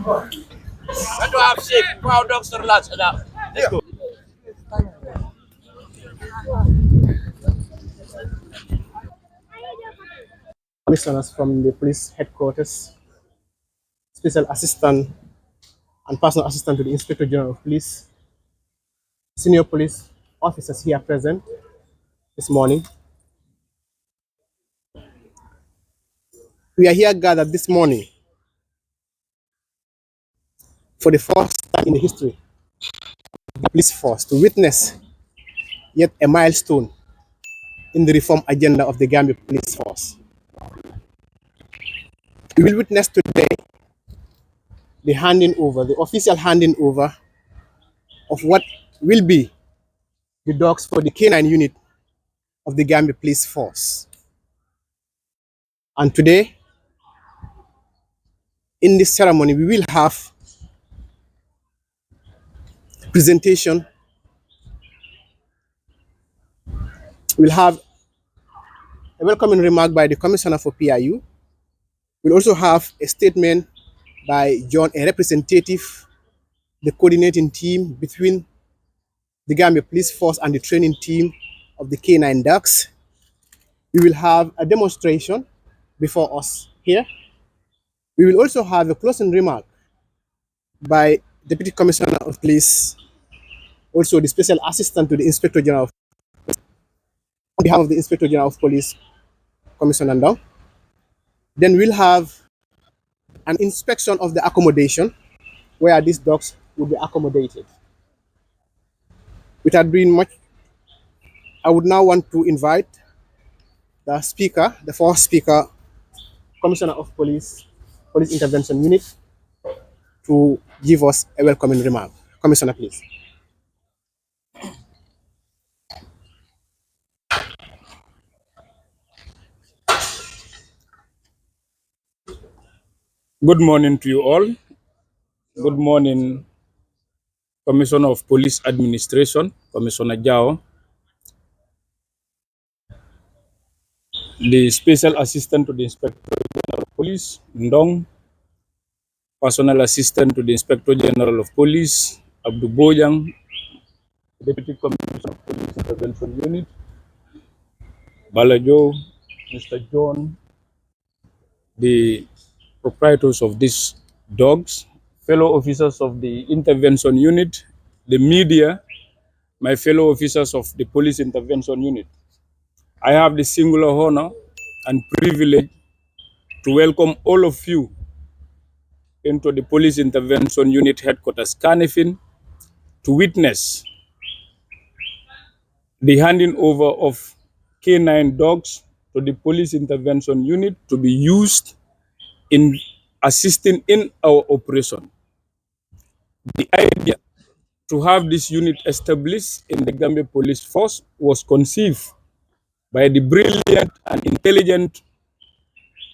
When do I have sheep? Wow, dogs to relax. Let's go. Commissioners from the police headquarters, special assistant and personal assistant to the Inspector General of Police, senior police officers here present this morning. We are here gathered this morning for the first time in the history of the police force to witness yet a milestone in the reform agenda of the Gambia Police Force. We will witness today the handing over, the official handing over of what will be the dogs for the K9 unit of the Gambia Police Force. And today, in this ceremony, we will have presentation. We'll have a welcoming remark by the Commissioner for PIU. We'll also have a statement by John, a representative, the coordinating team between the Gambia Police Force and the training team of the K9 Ducks. We will have a demonstration before us here. We will also have a closing remark by Deputy Commissioner of Police, also the Special Assistant to the Inspector General of Police. On behalf of the Inspector General of Police, Commissioner Ndong. Then we'll have an inspection of the accommodation where these dogs will be accommodated. Without being much, I would now want to invite the speaker, the first speaker, Commissioner of Police, Police Intervention Unit, to give us a welcoming remark. Commissioner, please. Good morning to you all. Good morning, Commissioner of Police Administration, Commissioner Jao, the Special Assistant to the Inspector General of Police, Ndong, Personal Assistant to the Inspector General of Police, Abdu Bojang, Deputy Commissioner of Police Intervention Unit, Balajo, Mr. John, the proprietors of these dogs, fellow officers of the Intervention Unit, the media, my fellow officers of the Police Intervention Unit. I have the singular honor and privilege to welcome all of you into the Police Intervention Unit headquarters, Kanifing, to witness the handing over of K9 dogs to the Police Intervention Unit to be used in assisting in our operation. The idea to have this unit established in the Gambia Police Force was conceived by the brilliant and intelligent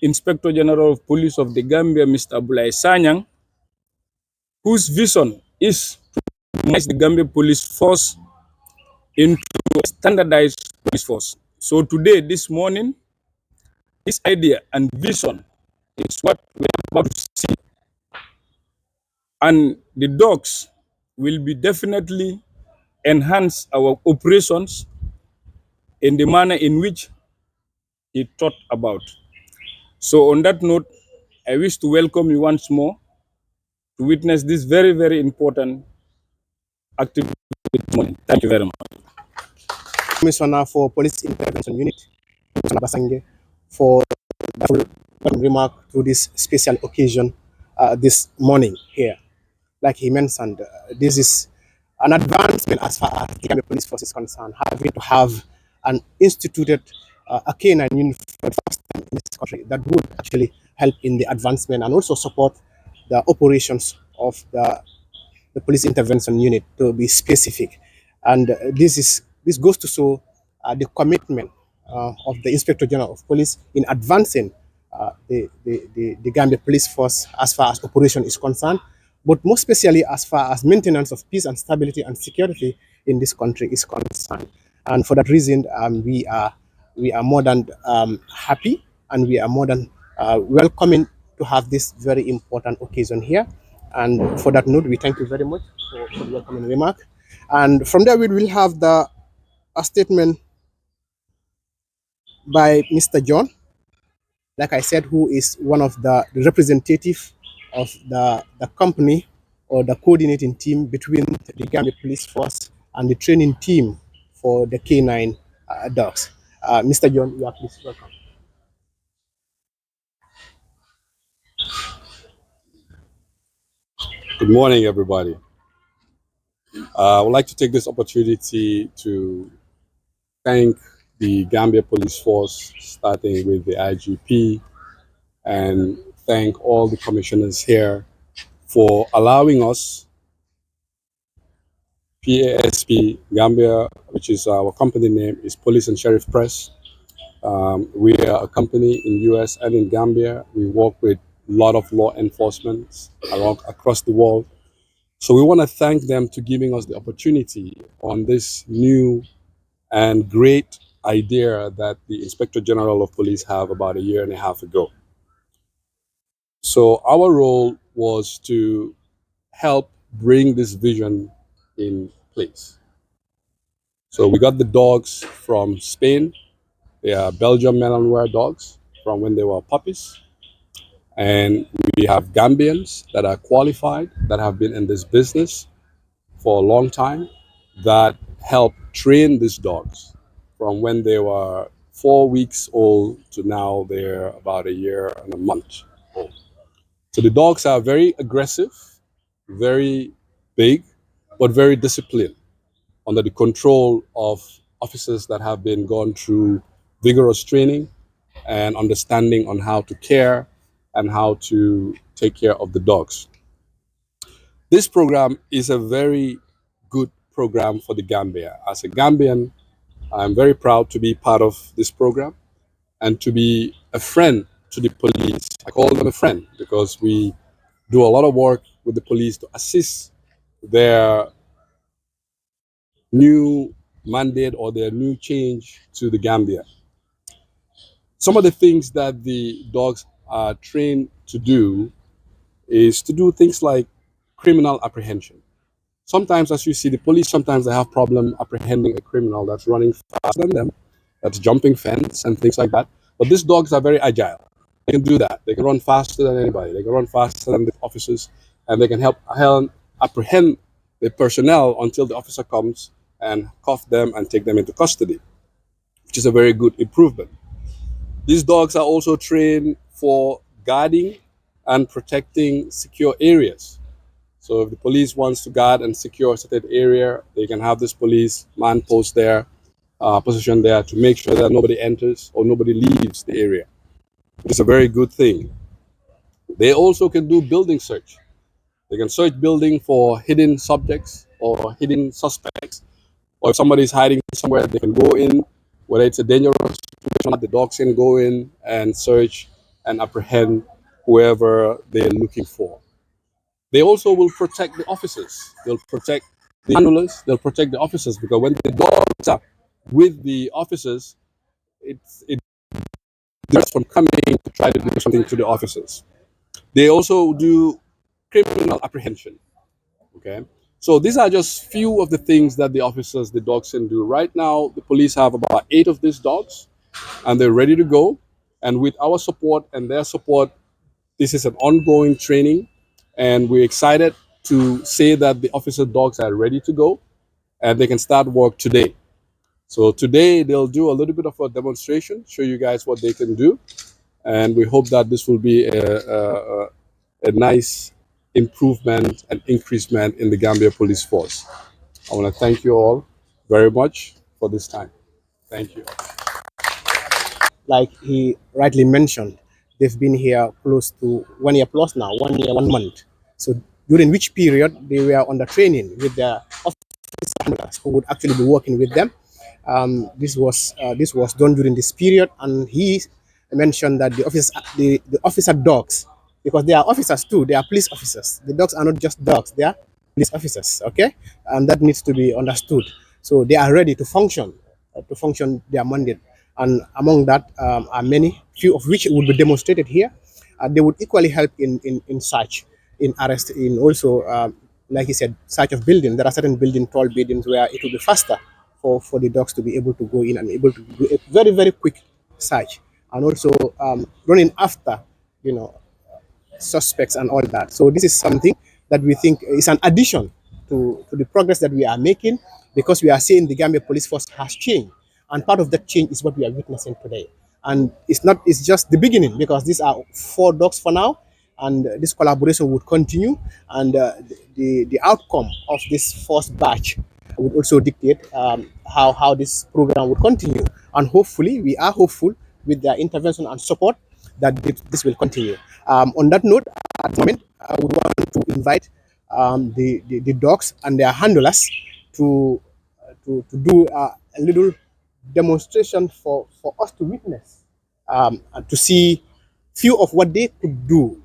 Inspector General of Police of the Gambia, Mr. Abulai Sanyang, whose vision is to make the Gambia Police Force into a standardized police force. So today, this morning, this idea and vision is what we're about to see. And the dogs will be definitely enhance our operations in the manner in which he thought about. So on that note, I wish to welcome you once more to witness this very, very important activity this morning. Thank you very much. Commissioner for Police Intervention Unit, Commissioner Basange, for the remark to this special occasion this morning here. Like he mentioned, this is an advancement as far as the Gambia Police Force is concerned, having to have an instituted a K9 unit for the first time in this country that would actually help in the advancement and also support the operations of the Police Intervention Unit, to be specific. And this goes to show the commitment of the Inspector General of Police in advancing the Gambia Police Force as far as operation is concerned, but more especially as far as maintenance of peace and stability and security in this country is concerned. And for that reason, we are more than happy, and we are more than welcoming to have this very important occasion here. And for that note, we thank you very much for the welcoming remark. And from there, we will have a statement by Mr. John, like I said, who is one of the representative of the company or the coordinating team between the Gambia Police Force and the training team for the K9 dogs. Mr. John, you are please welcome. Good morning, everybody. I would like to take this opportunity to thank the Gambia Police Force, starting with the IGP, and thank all the commissioners here for allowing us, PASP Gambia, which is our company name, is Police and Sheriff Press. We are a company in US and in Gambia. We work with a lot of law enforcement across the world. So we want to thank them to giving us the opportunity on this new and great idea that the Inspector General of Police have about a year and a half ago. So our role was to help bring this vision in place. So we got the dogs from Spain. They are Belgian Malinois dogs from when they were puppies. And we have Gambians that are qualified, that have been in this business for a long time, that help train these dogs from when they were 4 weeks old to now they're about a year and a month old. So the dogs are very aggressive, very big, but very disciplined under the control of officers that have been gone through vigorous training and understanding on how to care and how to take care of the dogs. This program is a very good program for the Gambia. As a Gambian, I'm very proud to be part of this program and to be a friend to the police. I call them a friend because we do a lot of work with the police to assist their new mandate or their new change to the Gambia. Some of the things that the dogs are trained to do is to do things like criminal apprehension. Sometimes, as you see, the police sometimes they have problem apprehending a criminal that's running faster than them, that's jumping fence and things like that. But these dogs are very agile. They can do that. They can run faster than anybody. They can run faster than the officers, and they can help apprehend the personnel until the officer comes and cuff them and take them into custody, which is a very good improvement. These dogs are also trained for guarding and protecting secure areas. So if the police wants to guard and secure a certain area, they can have this police man post there, position there to make sure that nobody enters or nobody leaves the area. It's a very good thing. They also can do building search. They can search building for hidden subjects or hidden suspects. Or if somebody is hiding somewhere, they can go in, whether it's a dangerous situation, the dogs can go in and search and apprehend whoever they're looking for. They also will protect the officers. They'll protect the handlers. They'll protect the officers because when the dogs are with the officers, it just from coming to try to do something to the officers. They also do criminal apprehension. Okay, so these are just few of the things that the dogs can do. Right now, the police have about 8 of these dogs, and they're ready to go. And with our support and their support, this is an ongoing training, and we're excited to say that the officer dogs are ready to go, and they can start work today. So today they'll do a little bit of a demonstration, show you guys what they can do, and we hope that this will be a nice improvement and increasement in the Gambia Police Force. I want to thank you all very much for this time. Thank you. Like he rightly mentioned, they've been here close to 1 year plus now, 1 year, 1 month. So during which period they were on the training with the officer handlers who would actually be working with them. This was done during this period, and he mentioned that the officer dogs, because they are officers too, they are police officers. The dogs are not just dogs; they are police officers. Okay, and that needs to be understood. So they are ready to function their mandate. And among that are many, few of which would be demonstrated here. They would equally help in search. in arrest, in also, like he said, search of building. There are certain tall buildings where it will be faster for the dogs to be able to go in and able to do a very, very quick search. And also running after, you know, suspects and all that. So this is something that we think is an addition to the progress that we are making, because we are seeing the Gambia Police Force has changed. And part of that change is what we are witnessing today. And it's just the beginning, because these are 4 dogs for now, and this collaboration would continue. And the outcome of this first batch would also dictate how this program would continue. And hopefully, we are hopeful with their intervention and support that this will continue. On that note, at the moment, I would want to invite the dogs and their handlers to to do a little demonstration for us to witness, and to see few of what they could do.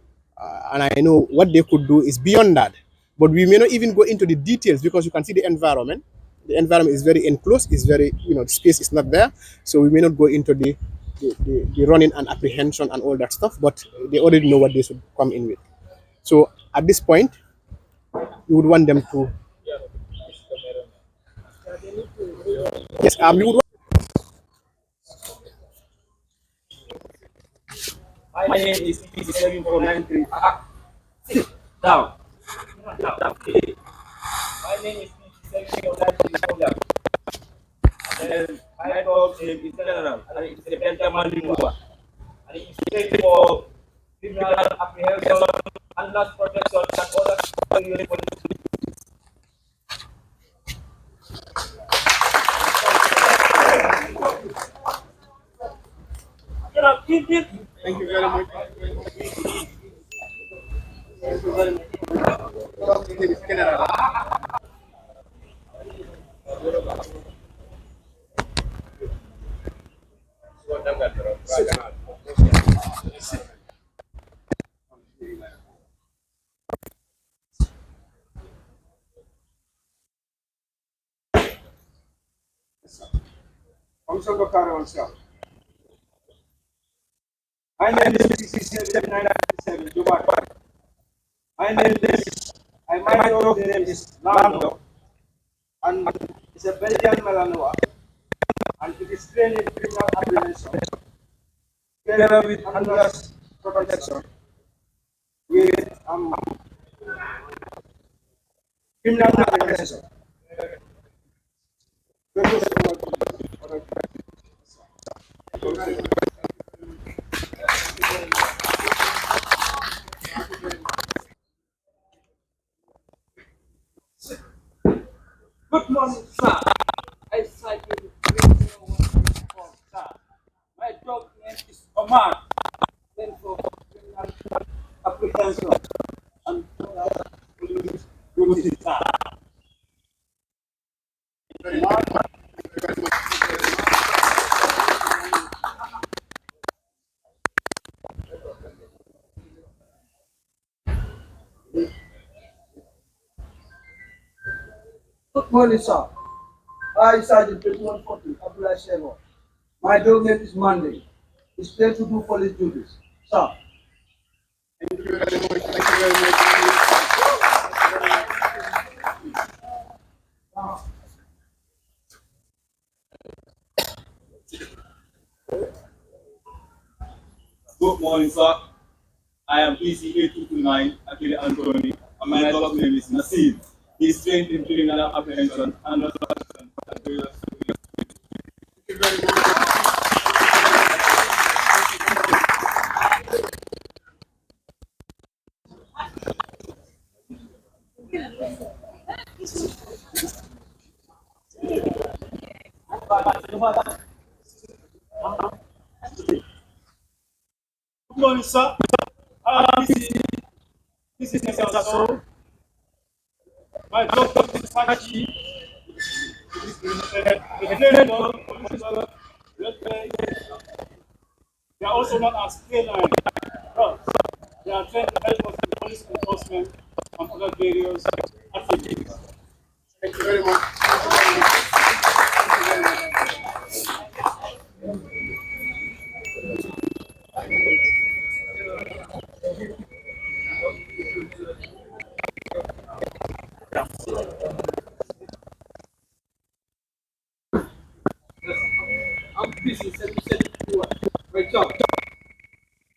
And I know what they could do is beyond that, but we may not even go into the details, because you can see the environment. The environment is very enclosed, is very, the space is not there. So we may not go into the running and apprehension and all that stuff, but they already know what they should come in with. So at this point, we would want them to, yes, we would. My name is PC7493. Sit down. Down. My name is PC7493. And my dog's name is General. And it's a Benjamin Limua. And it's trained for criminal apprehension, and loss protection, and other police. Thank you very much. Thank you very much. Dog's name is General. My name is 67997 Dubai. My name is, my dog's name is Lando, and it's a Belgian Malinois, and it is trained in criminal apprehension, together with handlers protection, with criminal apprehension. Good morning, sir. I cite you with sir. My dog name is Omar. Then for criminal apprehension and police duty, sir. Good morning, sir. I Sergeant 2140 Abdullah Shemo. My dog name is Monday. He's trained to do police duties, sir. Thank you very much. Thank you very much. Good morning, sir. I am PC8229 Akili Anthony, and my dog's name is Nasir. He's trained in criminal apprehension and restoration. Thank you very much. Good morning, sir. This is Mr. Sasso. My dog is Hachi. They are also known as K9 dogs. They are trained to help us with police enforcement and other various activities. Thank you very much. Thank you very much. Great job.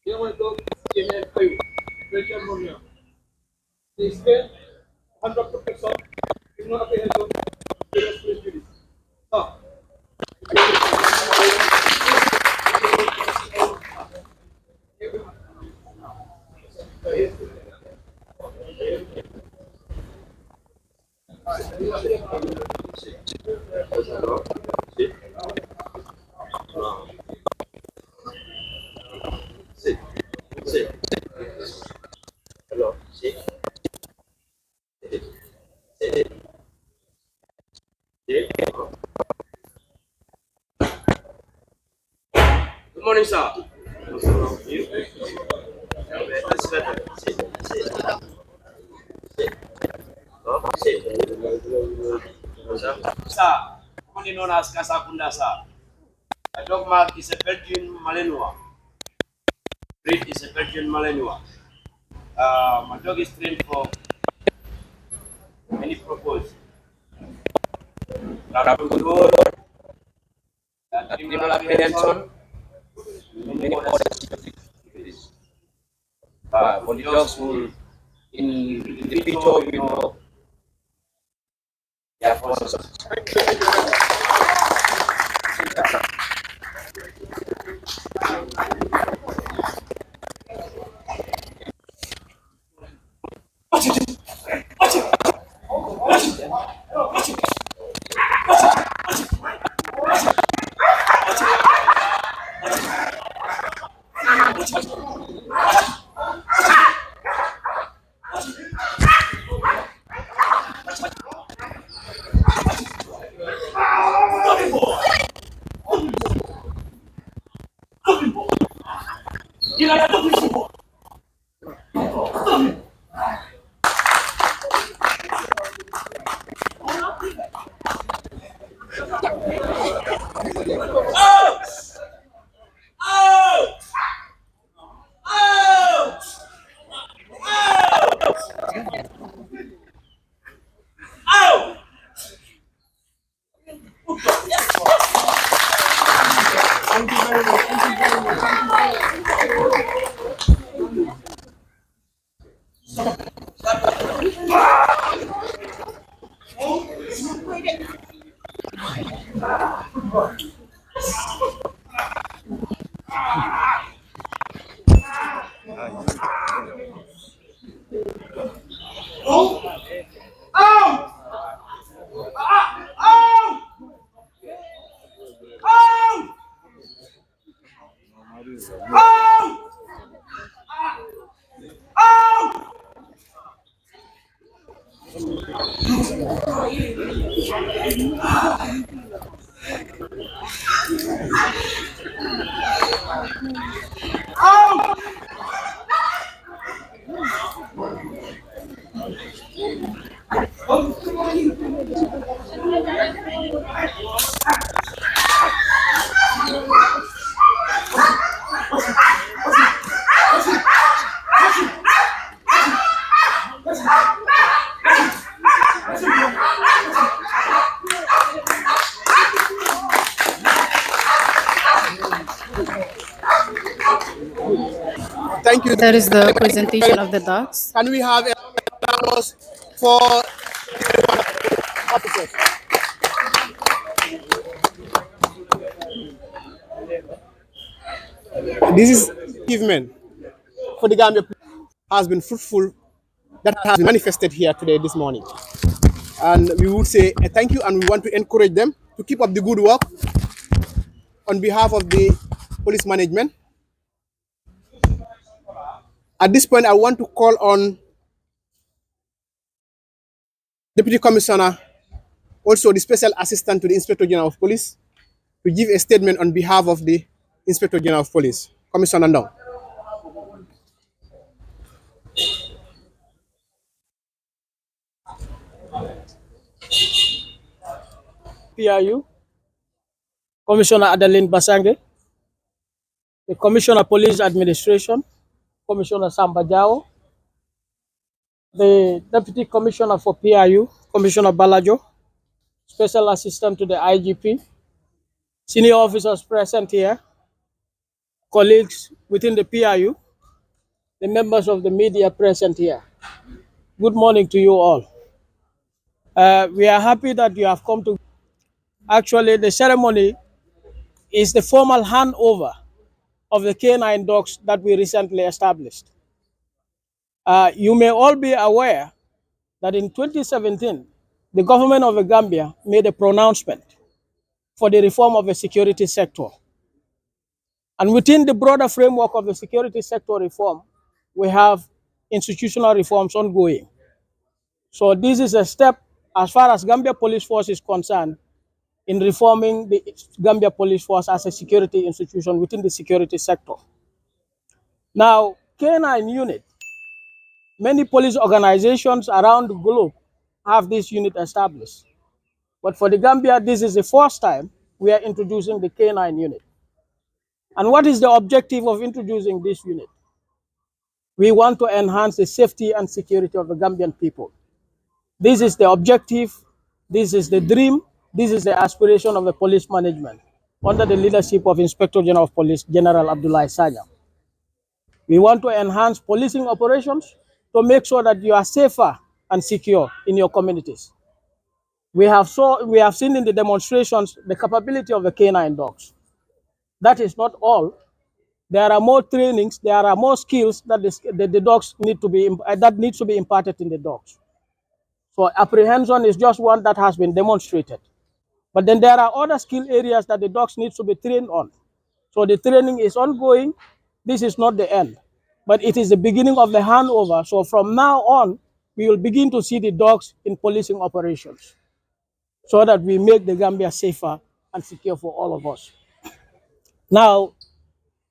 You know what dog came in and great job, Romeo. They spent 100 protection, it's not apprehension, serious police duties. Stop. Good morning, sir. Sir, commonly known as Kasakunda, sir. A dog mark is a Belgian Malinois. Breed is a Belgian Malinois. My dog is trained for many purposes. Control, criminal apprehension, many other activities. For the dogs who in the future, you know, they are forces. Thank you. That is the presentation of the dogs. Can we have applause for officers? This is achievement for the Gambia Police has been fruitful, that has been manifested here today, this morning. And we would say thank you, and we want to encourage them to keep up the good work on behalf of the police management. At this point, I want to call on Deputy Commissioner, also the Special Assistant to the Inspector General of Police, to give a statement on behalf of the Inspector General of Police. Commissioner Ndong. PRU, Commissioner Adeline Basange, the Commissioner Police Administration, Commissioner Samba Jao, the Deputy Commissioner for PRU, Commissioner Balajo, Special Assistant to the IGP, senior officers present here, colleagues within the PIU, the members of the media present here. Good morning to you all. We are happy that you have come to. Actually, the ceremony is the formal handover of the canine dogs that we recently established. You may all be aware that in 2017, the government of the Gambia made a pronouncement for the reform of the security sector. And within the broader framework of the security sector reform, we have institutional reforms ongoing. So this is a step as far as Gambia Police Force is concerned in reforming the Gambia Police Force as a security institution within the security sector. Now, K9 unit, many police organizations around the globe have this unit established. But for the Gambia, this is the first time we are introducing the K9 unit. And what is the objective of introducing this unit? We want to enhance the safety and security of the Gambian people. This is the objective, this is the dream, this is the aspiration of the police management under the leadership of Inspector General of Police, General Abdullah Sanya. We want to enhance policing operations to make sure that you are safer and secure in your communities. We have seen in the demonstrations the capability of the canine dogs. That is not all. There are more trainings, there are more skills that the dogs need to be that needs to be imparted in the dogs. So apprehension is just one that has been demonstrated. But then there are other skill areas that the dogs need to be trained on. So the training is ongoing. This is not the end, but it is the beginning of the handover. So from now on, we will begin to see the dogs in policing operations so that we make the Gambia safer and secure for all of us. Now,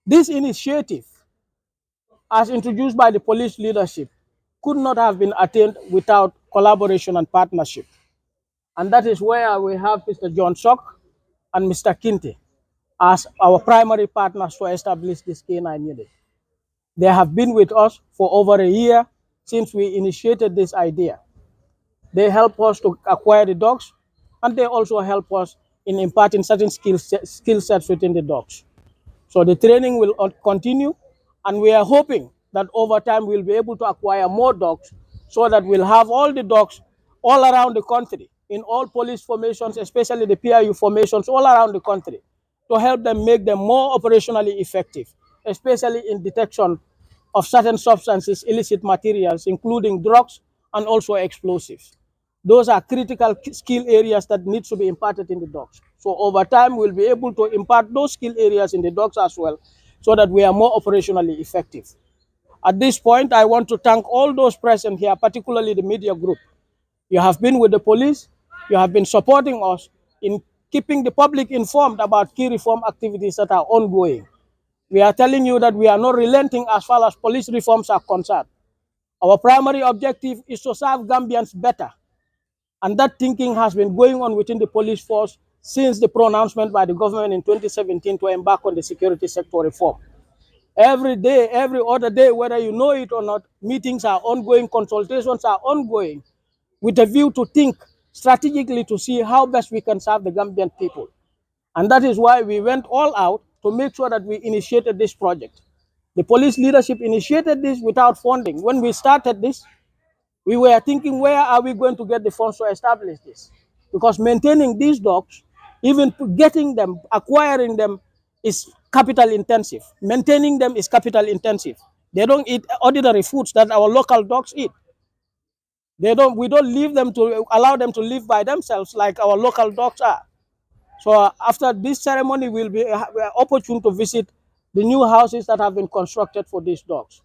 this initiative, as introduced by the police leadership, could not have been attained without collaboration and partnership. And that is where we have Mr. John Sok and Mr. Kinte as our primary partners to establish this K9 unit. They have been with us for over a year since we initiated this idea. They help us to acquire the dogs, and they also help us in imparting certain skill sets within the dogs. So the training will continue, and we are hoping that over time we'll be able to acquire more dogs so that we'll have all the dogs all around the country, in all police formations, especially the PIU formations all around the country, to help them make them more operationally effective, especially in detection of certain substances, illicit materials, including drugs and also explosives. Those are critical skill areas that need to be imparted in the dogs. So over time, we'll be able to impart those skill areas in the dogs as well, so that we are more operationally effective. At this point, I want to thank all those present here, particularly the media group. You have been with the police, you have been supporting us in keeping the public informed about key reform activities that are ongoing. We are telling you that we are not relenting as far as police reforms are concerned. Our primary objective is to serve Gambians better. And that thinking has been going on within the police force since the pronouncement by the government in 2017 to embark on the security sector reform. Every day, every other day, whether you know it or not, meetings are ongoing, consultations are ongoing, with a view to think strategically to see how best we can serve the Gambian people. And that is why we went all out to make sure that we initiated this project. The police leadership initiated this without funding. When we started this, we were thinking, where are we going to get the funds to establish this? Because maintaining these dogs, even getting them, acquiring them, is capital intensive. Maintaining them is capital intensive. They don't eat ordinary foods that our local dogs eat. We don't leave them to allow them to live by themselves like our local dogs are. So after this ceremony, we are opportune to visit the new houses that have been constructed for these dogs.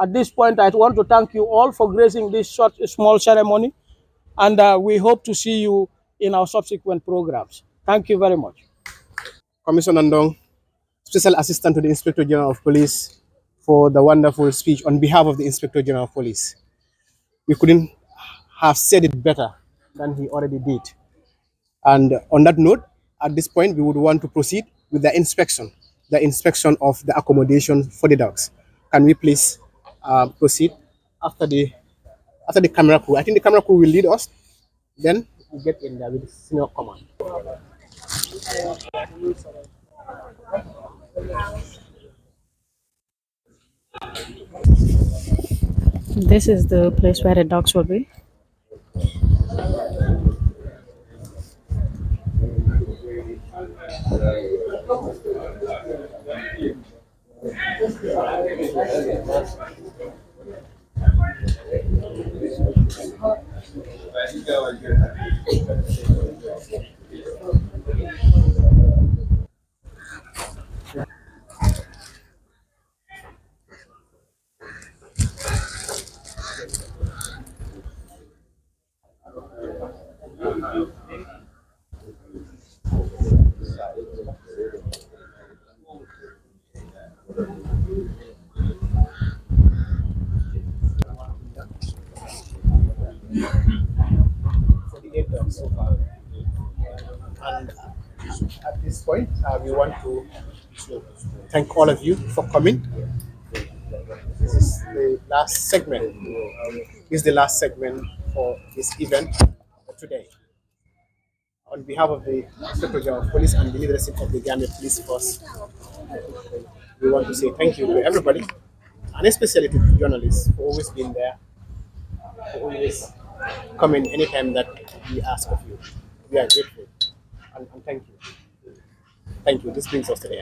At this point, I want to thank you all for gracing this small ceremony, and we hope to see you in our subsequent programs. Thank you very much. Commissioner Ndong, Special Assistant to the Inspector General of Police, for the wonderful speech on behalf of the Inspector General of Police. We couldn't have said it better than he already did. And on that note, at this point, we would want to proceed with the inspection of the accommodation for the dogs. Can we please proceed after the camera crew? I think the camera crew will lead us. Then we get in there with the senior command. This is the place where the dogs will be. So far. And at this point, we want to thank all of you for coming. This is the last segment. This is the last segment for this event today. On behalf of the Inspector General of Police and the leadership of the Gambia Police Force, we want to say thank you to everybody, and especially to the journalists for always being there, for always coming anytime that we ask of you. We are grateful, and thank you. Thank you. This brings us to the end.